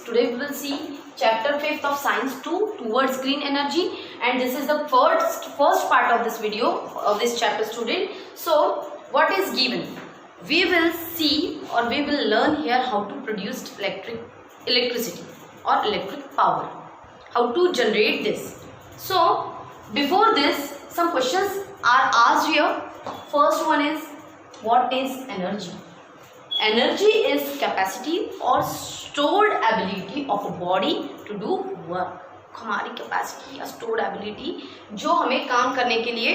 Today we will see chapter 5th of science 2 towards green energy, and this is the first part of this video of this chapter, student. So what is given? We will see or we will learn here how to produce electricity or electric power, how to generate this. So before this, some questions are asked here. First one is, what is energy? Energy is capacity or stored ability of a body to do work. हमारी capacity या stored ability जो हमें काम करने के लिए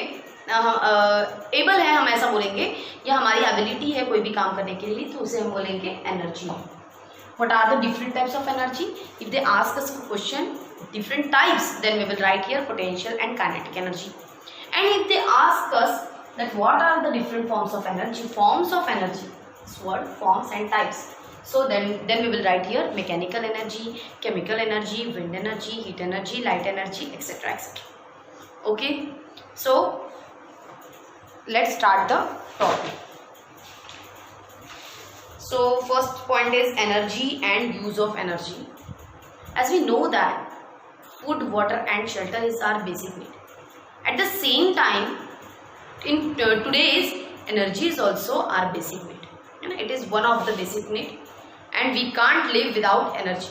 able है, हम ऐसा बोलेंगे, या हमारी एबिलिटी है कोई भी काम करने के लिए, तो उसे हम बोलेंगे energy. What are the different types of energy? If they ask us a question, different types, then we will write here potential and kinetic energy. And if they ask us that what are the different forms of energy, this word forms and types. So then we will write here mechanical energy, chemical energy, wind energy, heat energy, light energy, etc., etc. Okay, so let's start the topic. So first point is energy and use of energy. As we know that food, water and shelter is our basic need. At the same time, in today's energy is also our basic need. And it is one of the basic need, and we can't live without energy.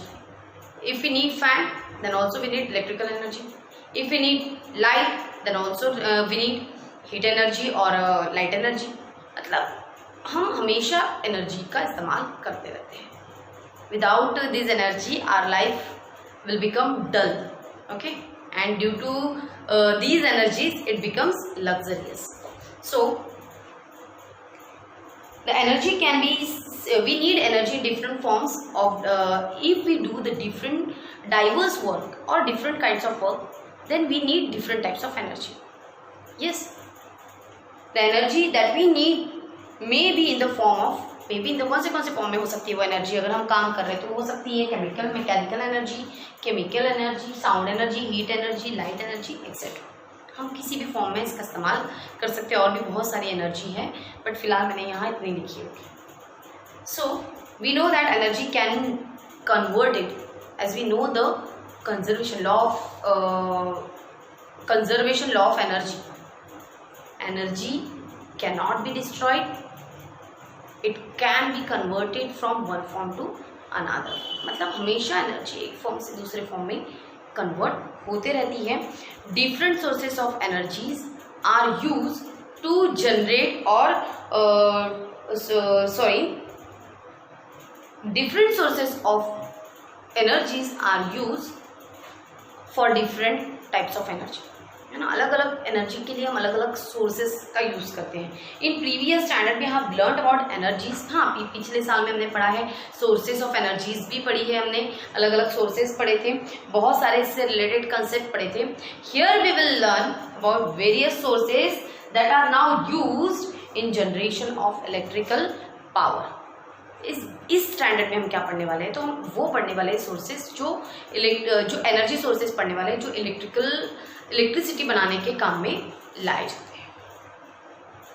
If we need fan, then also we need electrical energy. If we need light, then also we need heat energy or light energy. मतलब हम हमेशा energy का इस्तेमाल करते रहते हैं. Without this energy, our life will become dull. Okay, and due to these energies, it becomes luxurious. So the energy can be, we need energy in different forms of, if we do the different diverse work or different kinds of work, then we need different types of energy. Yes, the energy that we need may be in the form of, maybe in the कौन से form में हो सकती है वो energy. अगर हम काम कर रहे हैं तो हो सकती है chemical, mechanical energy, chemical energy, sound energy, heat energy, light energy, etcetera. हम किसी भी फॉर्म में इसका इस्तेमाल कर सकते हैं. और भी बहुत सारी एनर्जी है, बट फिलहाल मैंने यहाँ इतनी लिखी होगी. So we know that energy can converted, as we know the conservation law of energy. Energy can not be destroyed, it can be converted from one form to another. मतलब हमेशा energy एक form से दूसरे form में convert होते रहती है. Different sources of energies are use to generate और different sources of energies are use for different types of energy. है ना, अलग अलग एनर्जी के लिए हम अलग अलग सोर्सेस का यूज़ करते हैं. इन प्रीवियस स्टैंडर्ड में हम लर्न अबाउट एनर्जीज. हाँ, पिछले साल में हमने पढ़ा है सोर्सेस ऑफ एनर्जीज भी पढ़ी है हमने, अलग अलग सोर्सेस पढ़े थे, बहुत सारे इससे रिलेटेड कंसेप्ट पढ़े थे. Here we will learn about various sources that are now used in generation of electrical power. इस स्टैंडर्ड में हम क्या पढ़ने वाले हैं, तो हम वो पढ़ने वाले सोर्सेज जो एनर्जी सोर्सेज पढ़ने वाले हैं जो इलेक्ट्रिसिटी बनाने के काम में लाए जाते हैं.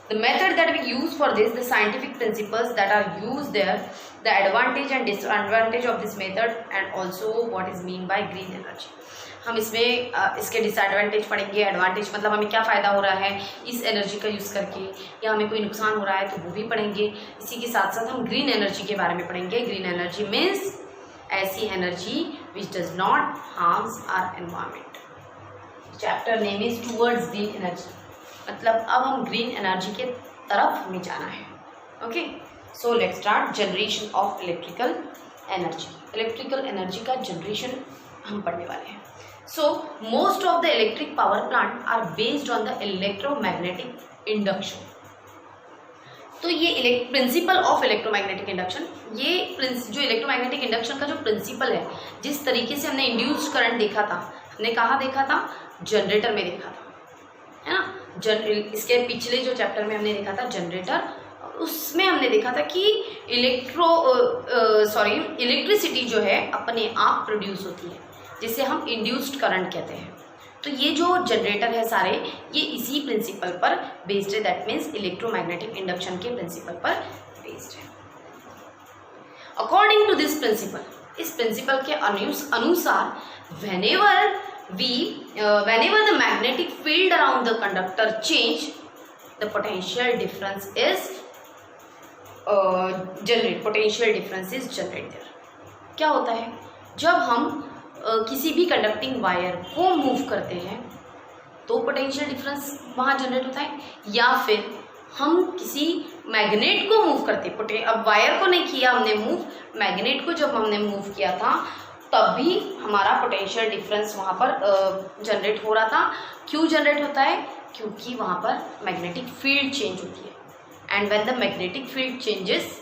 The method that we use for this, the scientific principles that are used there, the advantage and disadvantage of this method, and also what is mean by green energy. हम इसमें इसके डिसएडवांटेज पढ़ेंगे. एडवांटेज मतलब हमें क्या फ़ायदा हो रहा है इस एनर्जी का यूज़ करके, या हमें कोई नुकसान हो रहा है तो वो भी पढ़ेंगे. इसी के साथ साथ हम ग्रीन एनर्जी के बारे में पढ़ेंगे. ग्रीन एनर्जी मीन्स ऐसी energy which does not harms our environment. Chapter name is towards green energy. मतलब अब हम ग्रीन एनर्जी के तरफ हमें जाना है. Okay, so let's start. Generation of electrical energy. Electrical energy का जनरेशन हम पढ़ने वाले हैं. So most of the electric power plant are based on the electromagnetic induction. तो ये प्रिंसिपल ऑफ इलेक्ट्रोमैग्नेटिक इंडक्शन, ये जो इलेक्ट्रोमैग्नेटिक इंडक्शन का जो प्रिंसिपल है, जिस तरीके से हमने इंड्यूस्ड करंट देखा था, हमने कहाँ देखा था, जनरेटर में देखा था, है ना. इसके पिछले जो चैप्टर में हमने देखा था जनरेटर, उसमें हमने देखा था कि इलेक्ट्रिसिटी जो है अपने आप प्रोड्यूस होती है, जिसे हम इंड्यूस्ड करंट कहते हैं. तो ये जो जनरेटर है सारे, ये इसी प्रिंसिपल पर बेस्ड है. दैट मीन्स इलेक्ट्रोमैग्नेटिक इंडक्शन के प्रिंसिपल पर बेस्ड है. अकॉर्डिंग टू दिस प्रिंसिपल, इस प्रिंसिपल के अनुसार whenever the magnetic field around the conductor change, the potential difference is generated. क्या होता है, जब हम किसी भी कंडक्टिंग वायर को मूव करते हैं तो पोटेंशियल डिफरेंस वहाँ जनरेट होता है, या फिर हम किसी मैग्नेट को मूव करते, अब वायर को नहीं किया हमने मूव, मैग्नेट को जब हमने मूव किया था तब भी हमारा पोटेंशियल डिफरेंस वहाँ पर जनरेट हो रहा था। क्यों जनरेट होता है, क्योंकि वहाँ पर मैग्नेटिक फील्ड चेंज होती है, and when the magnetic field changes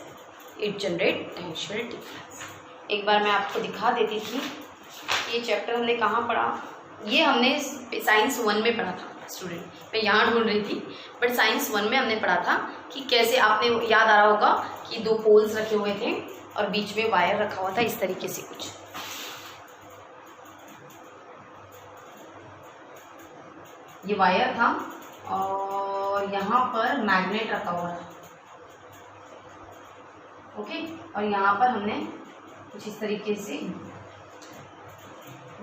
it generate potential difference. एक बार मैं आपको दिखा देती थी, ये चैप्टर हमने कहाँ पढ़ा, ये हमने साइंस 1 में पढ़ा था स्टूडेंट, मैं यहाँ ढूंढ रही थी, बट साइंस 1 में हमने पढ़ा था कि कैसे, आपने याद आ रहा होगा कि 2 पोल्स रखे हुए थे और बीच में वायर रखा हुआ था इस तरीके से कुछ। ये वायर था और यहाँ पर मैग्नेट रखा हुआ था, ओके, और यहाँ पर हमने कुछ इस तरीके से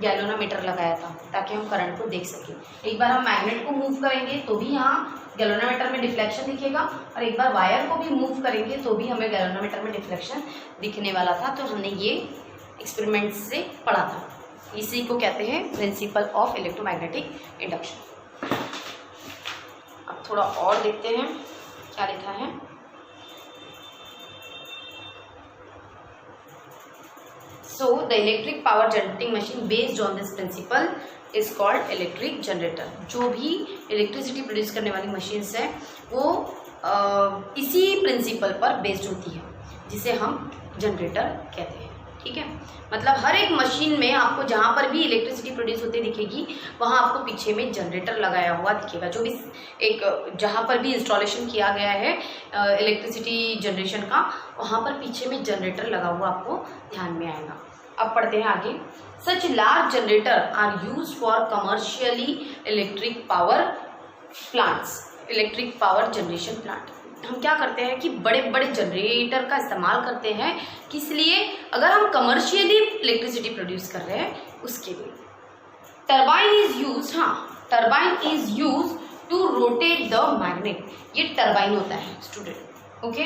गैल्वेनोमीटर लगाया था ताकि हम करंट को देख सकें। एक बार हम मैग्नेट को मूव करेंगे तो भी यहाँ गैल्वेनोमीटर में डिफ्लेक्शन दिखेगा, और एक बार वायर को भी मूव करेंगे तो भी हमें गैल्वेनोमीटर में डिफ्लेक्शन दिखने वाला था। तो हमने ये एक्सपेरिमेंट से पढ़ा था, इसी को कहते हैं प्रिंसिपल ऑफ इलेक्ट्रोमैग्नेटिक इंडक्शन। अब थोड़ा और देखते हैं क्या लिखा है। So the electric power generating machine based on this principle is called electric generator। जो भी इलेक्ट्रिसिटी प्रोड्यूस करने वाली मशीन्स है वो इसी प्रिंसिपल पर बेस्ड होती है, जिसे हम जनरेटर कहते हैं। ठीक है, मतलब हर एक मशीन में आपको जहाँ पर भी इलेक्ट्रिसिटी प्रोड्यूस होती दिखेगी वहाँ आपको पीछे में जनरेटर लगाया हुआ दिखेगा। जो भी एक जहाँ पर भी इंस्टॉलेशन किया गया है इलेक्ट्रिसिटी जनरेशन का, वहाँ पर पीछे में जनरेटर लगा हुआ आपको ध्यान में आएगा। अब पढ़ते हैं आगे। Such large generator are use for commercially electric power plants, electric power generation plant. हम क्या करते हैं कि बड़े बड़े जनरेटर का इस्तेमाल करते हैं, किस लिए, अगर हम कमर्शियली इलेक्ट्रिसिटी प्रोड्यूस कर रहे हैं उसके लिए। टरबाइन इज यूज, हाँ, turbine is use to rotate the magnet. ये टरबाइन होता है स्टूडेंट, ओके,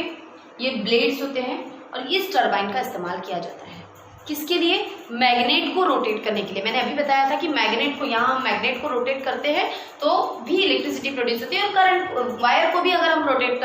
ये ब्लेड्स होते हैं और इस टरबाइन का इस्तेमाल किया जाता है किसके लिए, मैग्नेट को रोटेट करने के लिए। मैंने अभी बताया था कि मैग्नेट को, यहाँ हम मैग्नेट को रोटेट करते हैं तो भी इलेक्ट्रिसिटी प्रोड्यूस होती है, और करंट वायर को भी अगर हम रोटेट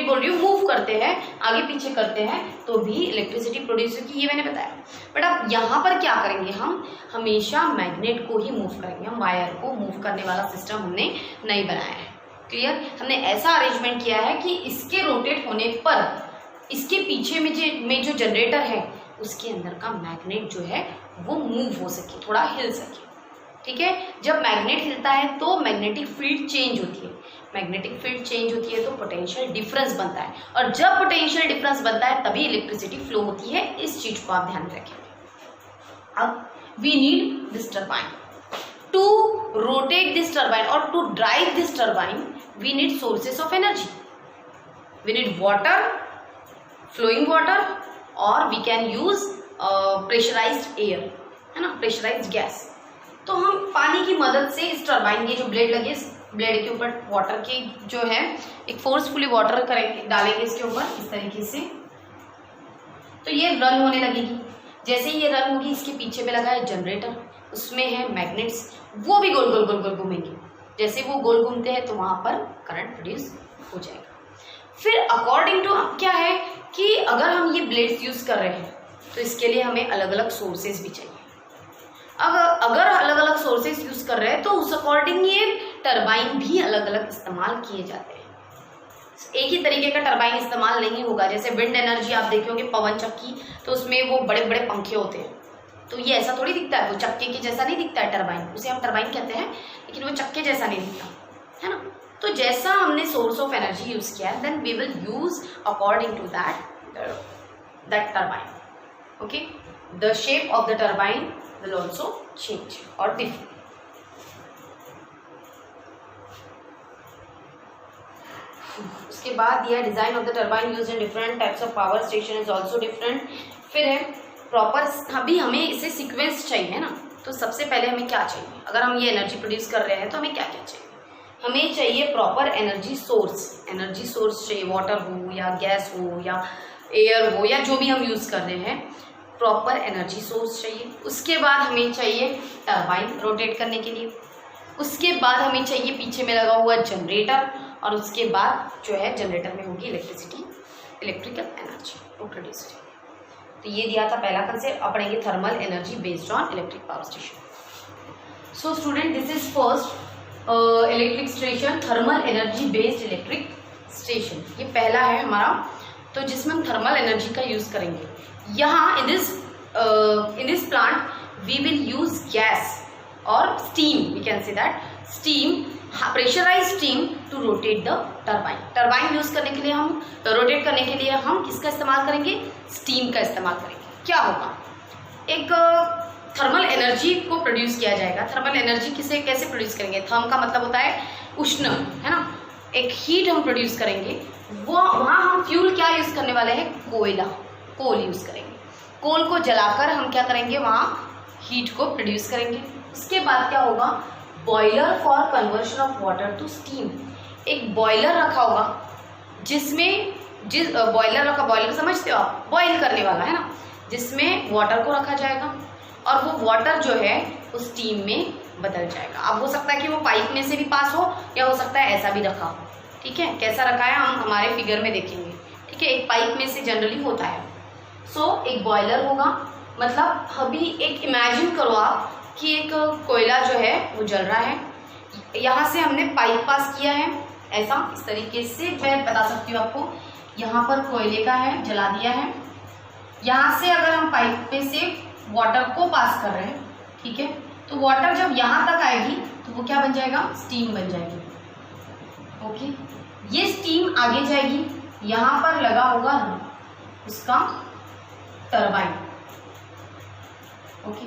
बोल रही हूँ, मूव करते हैं, आगे पीछे करते हैं तो भी इलेक्ट्रिसिटी प्रोड्यूस होती है, ये मैंने बताया। बट अब यहाँ पर क्या करेंगे, हम हमेशा मैग्नेट को ही मूव करेंगे, हम वायर को मूव करने वाला सिस्टम हमने नहीं बनाया है। क्लियर, हमने ऐसा अरेंजमेंट किया है कि इसके रोटेट होने पर इसके पीछे में जो जनरेटर है उसके अंदर का मैग्नेट जो है वो मूव हो सके, थोड़ा हिल सके। ठीक है, जब मैग्नेट हिलता है तो मैग्नेटिक फील्ड चेंज होती है, मैग्नेटिक फील्ड चेंज होती है तो पोटेंशियल डिफरेंस बनता है, और जब पोटेंशियल डिफरेंस बनता है तभी इलेक्ट्रिसिटी फ्लो होती है। इस चीज को आप ध्यान में रखें। अब we need this turbine to rotate this turbine और to drive this turbine we need sources of energy. We need water, flowing water, और we can use pressurised air, है ना, प्रेशराइज्ड गैस। तो हम पानी की मदद से इस टरबाइन के जो ब्लेड लगे, इस ब्लेड के ऊपर वाटर की जो है एक फोर्सफुली वाटर करेंगे, डालेंगे इसके ऊपर इस तरीके से, तो ये रन होने लगेगी। जैसे ही ये रन होगी, इसके पीछे में लगा है जनरेटर, उसमें है मैग्नेट्स, वो भी गोल गोल गोल गोल घूमेंगे। जैसे वो गोल घूमते हैं तो वहां पर करंट प्रोड्यूस हो जाएगा। फिर अकॉर्डिंग टू क्या है कि अगर हम ये ब्लेड्स यूज कर रहे हैं तो इसके लिए हमें अलग अलग सोर्सेज भी चाहिए। अगर अलग अलग सोर्सेज यूज कर रहे हैं तो उस अकॉर्डिंग ये टरबाइन भी अलग अलग इस्तेमाल किए जाते हैं। एक ही तरीके का टरबाइन इस्तेमाल नहीं होगा। जैसे विंड एनर्जी आप देखोगे, पवन चक्की, तो उसमें वो बड़े बड़े पंखे होते हैं, तो ये ऐसा थोड़ी दिखता है, वो चक्के के जैसा नहीं दिखता है टरबाइन, उसे हम टरबाइन कहते हैं, लेकिन वो चक्के जैसा नहीं दिखता है ना। तो जैसा हमने सोर्स ऑफ एनर्जी यूज किया है, then we will use according to that turbine. Okay, the shape of the turbine will also change और डिफर। उसके बाद यह design of the turbine use in different types of power station is also different. फिर है proper, अभी हमें इसे sequence चाहिए ना, तो सबसे पहले हमें क्या चाहिए, अगर हम ये एनर्जी प्रोड्यूस कर रहे हैं तो हमें क्या क्या चाहिए, हमें चाहिए प्रॉपर एनर्जी सोर्स चाहिए, वाटर हो या गैस हो या एयर हो या जो भी हम यूज़ कर रहे हैं, प्रॉपर एनर्जी सोर्स चाहिए। उसके बाद हमें चाहिए टरबाइन रोटेट करने के लिए, उसके बाद हमें चाहिए पीछे में लगा हुआ जनरेटर, और उसके बाद जो है जनरेटर में होगी इलेक्ट्रिकल एनर्जी वो प्रोड्यूस। तो ये दिया था पहला कंसेप्ट। अब पढ़ेंगे thermal energy based on electric power station. So student, this is first electric station, thermal energy based electric station. ये पहला है हमारा, तो जिसमें हम थर्मल एनर्जी का यूज करेंगे। यहाँ in this plant we will use gas और steam, we can say that steam, pressurise steam to rotate the turbine. Turbine use करने के लिए हम रोटेट करने के लिए हम किसका इस्तेमाल करेंगे, स्टीम का इस्तेमाल करेंगे। क्या होगा, एक थर्मल एनर्जी को प्रोड्यूस किया जाएगा। थर्मल एनर्जी कैसे प्रोड्यूस करेंगे, थर्म का मतलब होता है उष्ण, है ना, एक हीट हम प्रोड्यूस करेंगे। वहाँ हम फ्यूल क्या यूज करने वाले हैं, कोल यूज करेंगे। कोल को जलाकर हम क्या करेंगे, वहाँ हीट को प्रोड्यूस करेंगे। उसके बाद क्या होगा, boiler for conversion of water to steam. एक बॉयलर रखा होगा जिसमें बॉयलर समझते हो आप, बॉयल करने वाला, है ना, जिसमें वाटर को रखा जाएगा और वो वाटर जो है उस स्टीम में बदल जाएगा। अब हो सकता है कि वो पाइप में से भी पास हो या हो सकता है ऐसा भी रखा हो, ठीक है। कैसा रखा है हम हमारे फिगर में देखेंगे, ठीक है। एक पाइप में से जनरली होता है। सो एक बॉयलर होगा, मतलब अभी एक इमेजिन करो आप कि एक कोयला जो है वो जल रहा है, यहाँ से हमने पाइप पास किया है, ऐसा इस तरीके से मैं बता सकती हूँ आपको। यहाँ पर कोयले का है, जला दिया है। यहाँ से अगर हम पाइप में से वाटर को पास कर रहे हैं, ठीक है, तो वाटर जब यहाँ तक आएगी तो वो क्या बन जाएगा, स्टीम बन जाएगी। ओके, ये स्टीम आगे जाएगी, यहाँ पर लगा होगा उसका टरबाइन। ओके,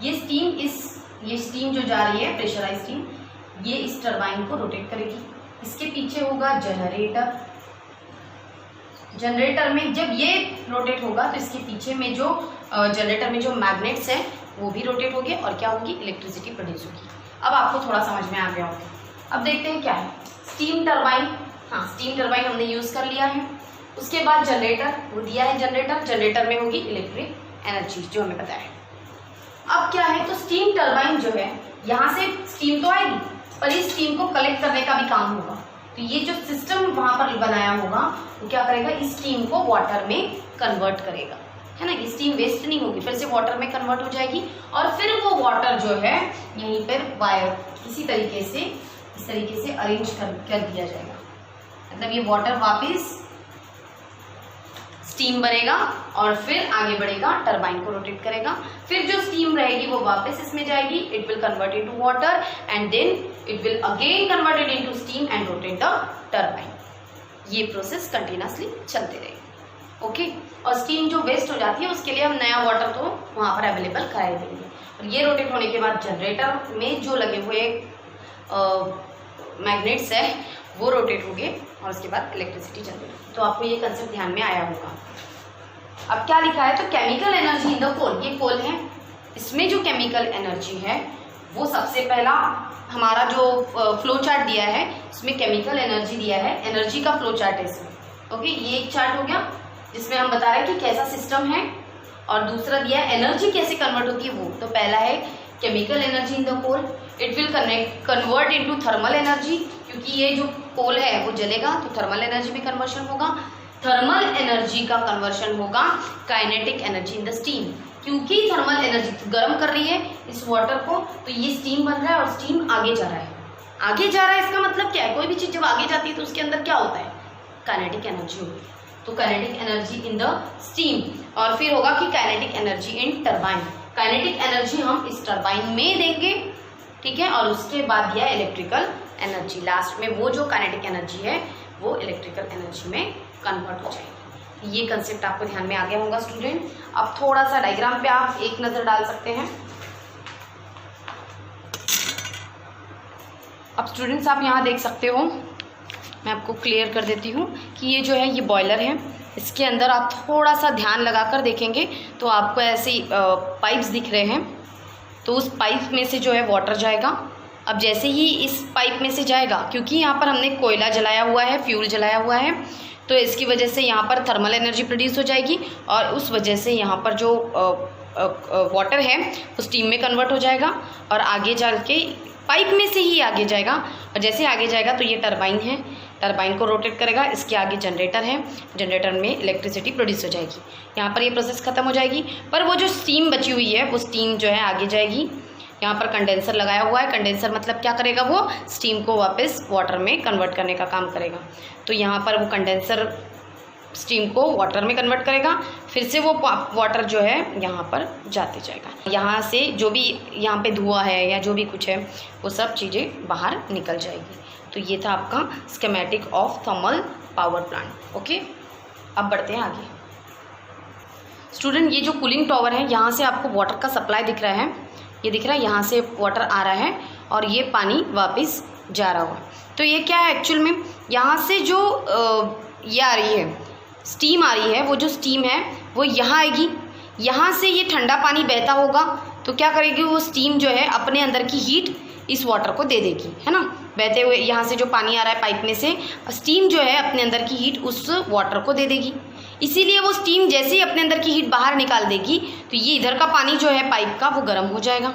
ये स्टीम जो जा रही है, प्रेशराइज स्टीम, ये इस टरबाइन को रोटेट करेगी। इसके पीछे होगा जनरेटर में जब ये रोटेट होगा तो इसके पीछे में जो जनरेटर में जो मैग्नेट्स हैं वो भी रोटेट होंगे और क्या होगी, इलेक्ट्रिसिटी प्रोड्यूस होगी। अब आपको थोड़ा समझ में आ गया होगा। अब देखते हैं क्या है स्टीम टरबाइन। हाँ, स्टीम टरबाइन हमने यूज कर लिया है। उसके बाद जनरेटर, वो दिया है जनरेटर में होगी इलेक्ट्रिक एनर्जी जो हमें पता है। अब क्या है, तो स्टीम टरबाइन जो है, यहाँ से स्टीम तो आएगी पर इस स्टीम को कलेक्ट करने का भी काम होगा। तो ये जो सिस्टम वहां पर बनाया होगा वो क्या करेगा, इस स्टीम को वाटर में कन्वर्ट करेगा, है ना। ये स्टीम वेस्ट नहीं होगी, फिर से वाटर में कन्वर्ट हो जाएगी और फिर वो वाटर जो है यहीं पर वायर इस तरीके से अरेंज कर दिया जाएगा। मतलब ये वाटर वापस स्टीम बनेगा और फिर आगे बढ़ेगा, टरबाइन को रोटेट करेगा। फिर जो स्टीम रहेगी वो वापस इसमें जाएगी, it will convert into water and then it will again converted into steam and rotate the turbine. ये प्रोसेस कंटिन्यूअसली चलते रहेगी। ओके, और स्टीम जो वेस्ट हो जाती है उसके लिए हम नया वाटर तो वहाँ पर अवेलेबल कराए देंगे। और ये रोटेट होने के बाद जनरेटर में जो लगे हुए मैग्नेट्स है वो रोटेट होंगे और उसके बाद इलेक्ट्रिसिटी जनरेट। तो आपको ये कंसेप्ट ध्यान में आया होगा। अब क्या लिखा है, तो chemical energy in the coal, ये कोल है, इसमें जो केमिकल एनर्जी है वो सबसे पहला हमारा जो फ्लो चार्ट दिया है उसमें केमिकल एनर्जी दिया है, एनर्जी का फ्लो चार्ट है इसमें। ओके, ये एक चार्ट हो गया जिसमें हम बता रहे हैं कि कैसा सिस्टम है, और दूसरा दिया है एनर्जी कैसे कन्वर्ट होती है वो। तो पहला है chemical energy in the coal, it will convert into thermal energy, क्योंकि ये जो कोल है वो जलेगा तो थर्मल एनर्जी में कन्वर्शन होगा। थर्मल एनर्जी का कन्वर्शन होगा kinetic energy in the steam, क्योंकि थर्मल एनर्जी गर्म कर रही है इस वाटर को, तो ये स्टीम बन रहा है और स्टीम आगे जा रहा है। आगे जा रहा है इसका मतलब क्या है, कोई भी चीज जब आगे जाती है तो उसके अंदर क्या होता है, काइनेटिक एनर्जी होती है। तो kinetic energy in the steam, और फिर होगा कि काइनेटिक एनर्जी इन टरबाइन। काइनेटिक एनर्जी हम इस टरबाइन में देंगे, ठीक है, और उसके बाद दिया इलेक्ट्रिकल एनर्जी। लास्ट में वो जो काइनेटिक एनर्जी है वो इलेक्ट्रिकल एनर्जी में कन्वर्ट हो जाएगी। ये कंसेप्ट आपको ध्यान में आ गया होगा स्टूडेंट। अब थोड़ा सा डायग्राम पे आप एक नज़र डाल सकते हैं। अब स्टूडेंट्स आप यहाँ देख सकते हो, मैं आपको क्लियर कर देती हूँ कि ये जो है ये बॉयलर है। इसके अंदर आप थोड़ा सा ध्यान लगाकर देखेंगे तो आपको ऐसे पाइप्स दिख रहे हैं, तो उस पाइप में से जो है वाटर जाएगा। अब जैसे ही इस पाइप में से जाएगा, क्योंकि यहाँ पर हमने कोयला जलाया हुआ है, फ्यूल जलाया हुआ है, तो इसकी वजह से यहाँ पर थर्मल एनर्जी प्रोड्यूस हो जाएगी और उस वजह से यहाँ पर जो वाटर है वो स्टीम में कन्वर्ट हो जाएगा और आगे चल के पाइप में से ही आगे जाएगा। और जैसे आगे जाएगा तो ये टरबाइन है, टरबाइन को रोटेट करेगा, इसके आगे जनरेटर है, जनरेटर में इलेक्ट्रिसिटी प्रोड्यूस हो जाएगी। यहाँ पर ये प्रोसेस ख़त्म हो जाएगी, पर वो जो स्टीम बची हुई है वो स्टीम जो है आगे जाएगी। यहाँ पर कंडेंसर लगाया हुआ है, कंडेंसर मतलब क्या करेगा, वो स्टीम को वापस वाटर में कन्वर्ट करने का काम करेगा। तो यहाँ पर वो कंडेंसर स्टीम को वाटर में कन्वर्ट करेगा, फिर से वो वाटर जो है यहाँ पर जाते जाएगा। यहाँ से जो भी यहाँ पे धुआं है या जो भी कुछ है वो सब चीज़ें बाहर निकल जाएगी। तो ये था आपका schematic of thermal power plant. Okay, अब बढ़ते हैं आगे। स्टूडेंट, ये जो कूलिंग टॉवर है, यहाँ से आपको वाटर का सप्लाई दिख रहा है, ये दिख रहा है, यहाँ से वाटर आ रहा है और ये पानी वापस जा रहा हुआ। तो ये क्या है एक्चुअल में, यहाँ से जो ये आ रही है स्टीम आ रही है, वो जो स्टीम है वो यहाँ आएगी, यहाँ से ये ठंडा पानी बहता होगा, तो क्या करेगी वो स्टीम जो है अपने अंदर की हीट इस वाटर को दे देगी, है ना। बहते हुए यहाँ से जो पानी आ रहा है पाइप में से, स्टीम जो है अपने अंदर की हीट उस वाटर को दे देगी। इसीलिए वो स्टीम जैसे ही अपने अंदर की हीट बाहर निकाल देगी तो ये इधर का पानी जो है पाइप का वो गर्म हो जाएगा।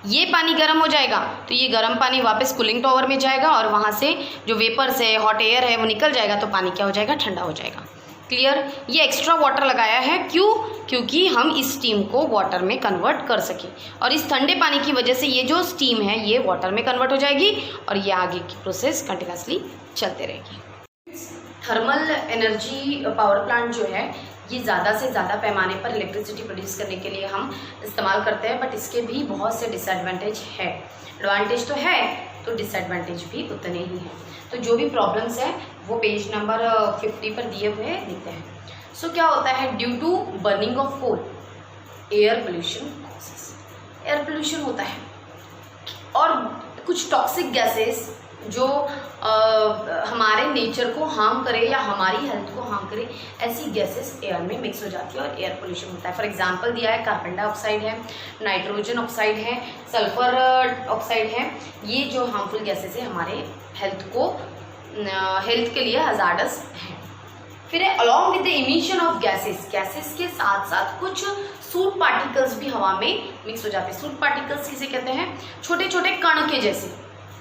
ये पानी गर्म हो जाएगा तो ये गर्म पानी वापस कूलिंग टॉवर में जाएगा और वहाँ से जो वेपर्स है, हॉट एयर है, वो निकल जाएगा, तो पानी क्या हो जाएगा, ठंडा हो जाएगा। क्लियर। ये एक्स्ट्रा वाटर लगाया है, क्यों, क्योंकि हम इस स्टीम को वाटर में कन्वर्ट कर सकें और इस ठंडे पानी की वजह से ये जो स्टीम है ये वाटर में कन्वर्ट हो जाएगी और ये आगे की प्रोसेस कंटिन्यूसली चलते रहेगी। थर्मल एनर्जी पावर प्लांट जो है ये ज़्यादा से ज़्यादा पैमाने पर इलेक्ट्रिसिटी प्रोड्यूस करने के लिए हम इस्तेमाल करते हैं, बट इसके भी बहुत से डिसएडवांटेज है। एडवांटेज तो है तो डिसएडवांटेज भी उतने ही हैं। तो जो भी प्रॉब्लम्स हैं वो पेज नंबर 50 पर दिए हुए दिखते हैं। सो क्या होता है, due to burning of coal air pollution causes, air pollution होता है और कुछ टॉक्सिक गैसेस जो हमारे नेचर को हार्म करे या हमारी हेल्थ को हार्म करे, ऐसी गैसेस एयर में मिक्स हो जाती है और एयर पोल्यूशन होता है। फॉर एग्जांपल दिया है कार्बन डाइऑक्साइड है, नाइट्रोजन ऑक्साइड है, सल्फर ऑक्साइड है। ये जो हार्मफुल गैसेस है हमारे हेल्थ के लिए हजार्डस है। फिर है along with the emission of gases, gases के साथ साथ कुछ सूट पार्टिकल्स भी हवा में मिक्स हो जाते हैं। सूट पार्टिकल्स किसे कहते हैं, छोटे छोटे कण के जैसे,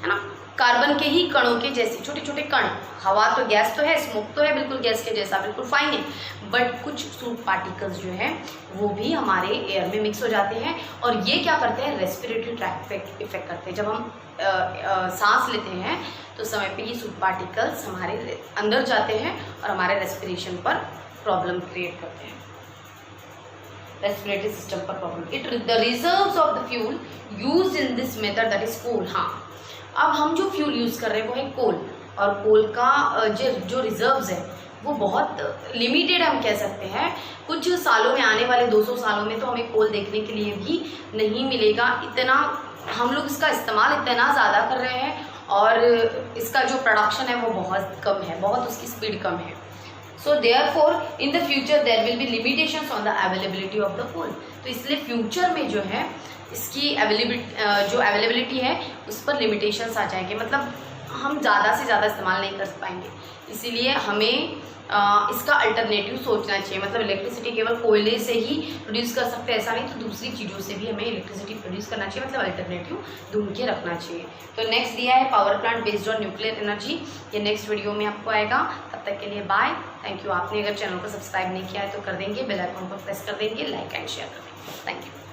है ना, कार्बन के ही कणों के जैसे छोटे छोटे कण। हवा तो गैस तो है, स्मोक तो है बिल्कुल गैस के जैसा, बिल्कुल फाइन है, बट कुछ सूट पार्टिकल्स जो है वो भी हमारे एयर में मिक्स हो जाते हैं और ये क्या करते हैं, रेस्पिरेटरी ट्रैक्ट इफेक्ट करते हैं। जब हम सांस लेते हैं तो समय पे ये सूट पार्टिकल्स हमारे अंदर जाते हैं और हमारे रेस्पिरेशन पर प्रॉब्लम क्रिएट करते हैं, रेस्पिरेटरी सिस्टम पर problem. The reserves of the fuel used in this method that is coal. हाँ, अब हम जो फ्यूल यूज़ कर रहे हैं वो है कोल, और कोल का जो रिजर्व्स है वो बहुत लिमिटेड हम कह सकते हैं। कुछ सालों में, आने वाले 200 सालों में तो हमें कोल देखने के लिए भी नहीं मिलेगा। इतना हम लोग इसका इस्तेमाल इतना ज़्यादा कर रहे हैं और इसका जो प्रोडक्शन है वो बहुत कम है, बहुत उसकी स्पीड कम है। So therefore in the future there will be limitations on the availability of the coal. तो इसलिए फ्यूचर में जो है इसकी अवेलेबिलिटी है उस पर लिमिटेशंस आ जाएंगे, मतलब हम ज़्यादा से ज़्यादा इस्तेमाल नहीं कर पाएंगे। इसीलिए हमें इसका अल्टरनेटिव सोचना चाहिए, मतलब इलेक्ट्रिसिटी केवल कोयले से ही प्रोड्यूस कर सकते हैं ऐसा नहीं, तो दूसरी चीज़ों से भी हमें इलेक्ट्रिसिटी प्रोड्यूस करना चाहिए, मतलब अल्टरनेटिव ढूंढ के रखना चाहिए। तो नेक्स्ट दिया है power plant based on nuclear energy, ये नेक्स्ट वीडियो में आपको आएगा। तब तक के लिए बाय, थैंक यू। आपने अगर चैनल को सब्सक्राइब नहीं किया है तो कर देंगे, बेल आइकन पर प्रेस कर देंगे, लाइक एंड शेयर कर देंगे। Thank you.